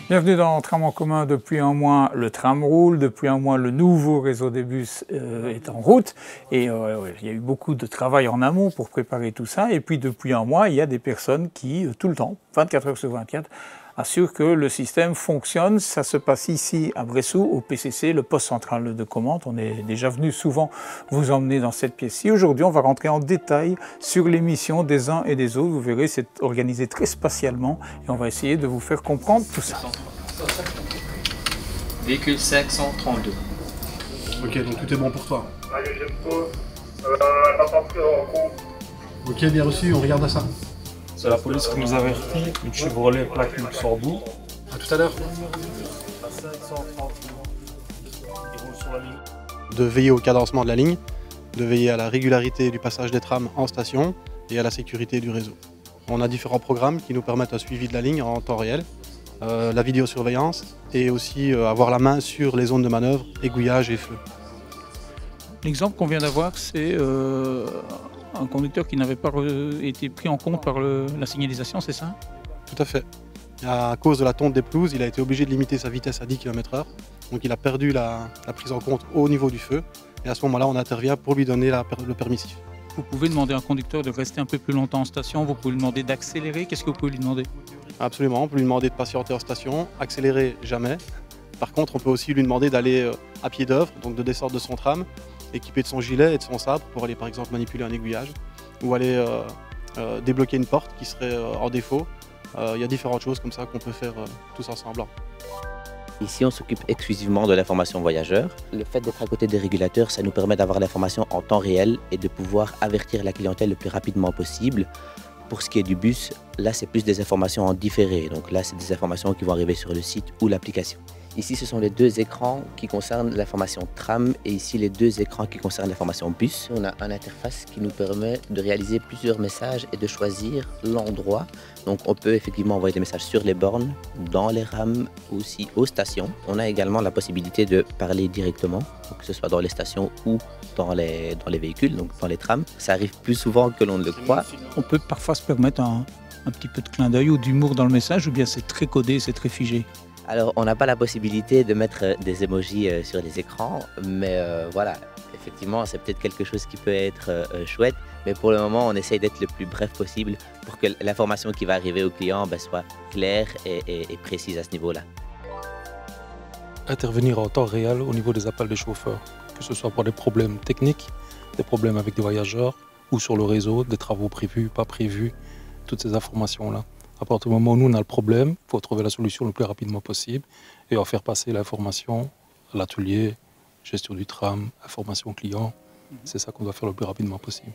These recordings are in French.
Bienvenue dans Tram en commun. Depuis un mois, le tram roule. Depuis un mois, le nouveau réseau des bus est en route. Et il y a eu beaucoup de travail en amont pour préparer tout ça. Et puis depuis un mois, il y a des personnes qui, tout le temps, 24 heures sur 24, assurent que le système fonctionne. Ça se passe ici à Bressou, au PCC, le poste central de commande. On est déjà venu souvent vous emmener dans cette pièce-ci. Aujourd'hui, on va rentrer en détail sur les missions des uns et des autres. Vous verrez, c'est organisé très spatialement et on va essayer de vous faire comprendre tout ça. Véhicule 532. Ok, donc tout est bon pour toi. Ok, bien reçu, on regarde à ça. C'est la police qui nous avertit, une Chevrolet plaque Luxembourg. À tout à l'heure. De veiller au cadencement de la ligne, de veiller à la régularité du passage des trams en station et à la sécurité du réseau. On a différents programmes qui nous permettent un suivi de la ligne en temps réel, la vidéosurveillance et aussi avoir la main sur les zones de manœuvre, aiguillage et feu. L'exemple qu'on vient d'avoir, c'est un conducteur qui n'avait pas été pris en compte par la signalisation, c'est ça? Tout à fait. À cause de la tonte des pelouses, il a été obligé de limiter sa vitesse à 10 km/h. Donc il a perdu la prise en compte au niveau du feu. Et à ce moment-là, on intervient pour lui donner le permissif. Vous pouvez demander à un conducteur de rester un peu plus longtemps en station, vous pouvez lui demander d'accélérer. Qu'est-ce que vous pouvez lui demander? Absolument, on peut lui demander de patienter en station, accélérer jamais. Par contre, on peut aussi lui demander d'aller à pied d'œuvre, donc de descendre de son tram, équipé de son gilet et de son sabre pour aller par exemple manipuler un aiguillage ou aller débloquer une porte qui serait en défaut. Il y a différentes choses comme ça qu'on peut faire tous ensemble. Ici, on s'occupe exclusivement de l'information voyageur. Le fait d'être à côté des régulateurs, ça nous permet d'avoir l'information en temps réel et de pouvoir avertir la clientèle le plus rapidement possible. Pour ce qui est du bus, là, c'est plus des informations en différé. Donc là, c'est des informations qui vont arriver sur le site ou l'application. Ici, ce sont les deux écrans qui concernent l'information tram et ici, les deux écrans qui concernent l'information bus. On a une interface qui nous permet de réaliser plusieurs messages et de choisir l'endroit. Donc, on peut effectivement envoyer des messages sur les bornes, dans les rames, aussi aux stations. On a également la possibilité de parler directement, que ce soit dans les stations ou dans les véhicules, donc dans les trams. Ça arrive plus souvent que l'on ne le croit. On peut parfois se permettre un petit peu de clin d'œil ou d'humour dans le message, ou bien c'est très codé, c'est très figé? Alors, on n'a pas la possibilité de mettre des emojis sur les écrans, mais voilà, effectivement, c'est peut-être quelque chose qui peut être chouette, mais pour le moment, on essaye d'être le plus bref possible pour que l'information qui va arriver au client soit claire et précise à ce niveau-là. Intervenir en temps réel au niveau des appels des chauffeurs, que ce soit pour des problèmes techniques, des problèmes avec des voyageurs ou sur le réseau, des travaux prévus, pas prévus, toutes ces informations-là. À partir du moment où nous on a le problème, il faut trouver la solution le plus rapidement possible et en faire passer l'information à l'atelier, gestion du tram, information client. C'est ça qu'on doit faire le plus rapidement possible.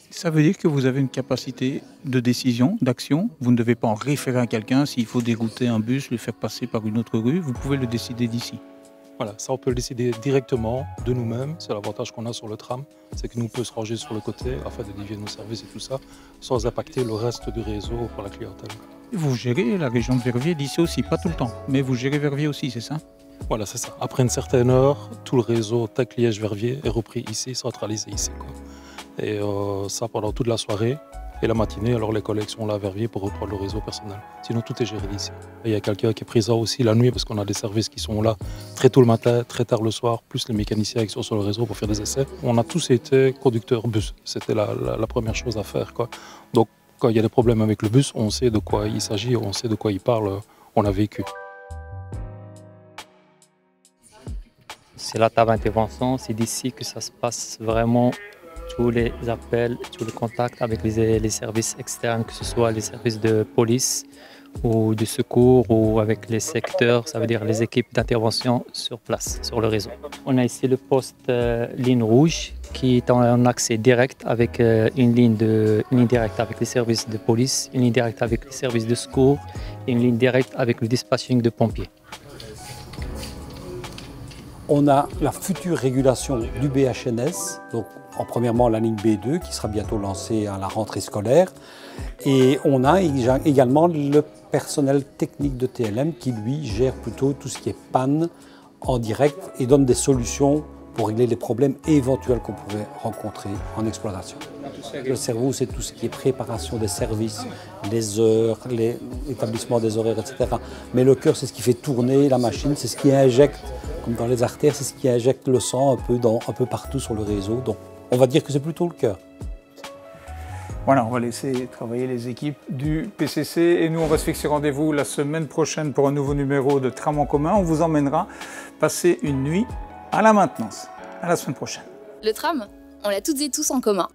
Ça veut dire que vous avez une capacité de décision, d'action. Vous ne devez pas en référer à quelqu'un. S'il faut dérouter un bus, le faire passer par une autre rue, vous pouvez le décider d'ici. Voilà, ça on peut le décider directement de nous-mêmes. C'est l'avantage qu'on a sur le tram, c'est que nous on peut se ranger sur le côté afin de dévier nos services et tout ça, sans impacter le reste du réseau pour la clientèle. Vous gérez la région de Verviers d'ici aussi, pas tout le temps, mais vous gérez Verviers aussi, c'est ça? Voilà, c'est ça. Après une certaine heure, tout le réseau TEC Liège-Verviers est repris ici, centralisé ici, quoi. Et ça pendant toute la soirée. Et la matinée, alors les collègues sont là à Verviers pour reprendre le réseau personnel. Sinon, tout est géré ici. Et il y a quelqu'un qui est présent aussi la nuit parce qu'on a des services qui sont là très tôt le matin, très tard le soir, plus les mécaniciens qui sont sur le réseau pour faire des essais. On a tous été conducteurs bus. C'était la première chose à faire, quoi. Donc, quand il y a des problèmes avec le bus, on sait de quoi il s'agit, on sait de quoi il parle, on a vécu. C'est la table d'intervention, c'est d'ici que ça se passe vraiment. Tous les appels, tous les contacts avec les services externes, que ce soit les services de police ou de secours ou avec les secteurs, ça veut dire les équipes d'intervention sur place, sur le réseau. On a ici le poste ligne rouge qui est en accès direct avec une ligne directe avec les services de police, une ligne directe avec les services de secours et une ligne directe avec le dispatching de pompiers. On a la future régulation du BHNS, donc premièrement la ligne B2 qui sera bientôt lancée à la rentrée scolaire. Et on a également le personnel technique de TLM qui lui gère plutôt tout ce qui est panne en direct et donne des solutions pour régler les problèmes éventuels qu'on pouvait rencontrer en exploitation. Le cerveau, c'est tout ce qui est préparation des services, les heures, l'établissement des horaires, etc. Mais le cœur, c'est ce qui fait tourner la machine, c'est ce qui injecte, comme dans les artères, c'est ce qui injecte le sang un peu partout sur le réseau. Donc, on va dire que c'est plutôt le cœur. Voilà, on va laisser travailler les équipes du PCC et nous, on va se fixer rendez-vous la semaine prochaine pour un nouveau numéro de Tram en commun. On vous emmènera passer une nuit à la maintenance. À la semaine prochaine. Le tram, on l'a toutes et tous en commun.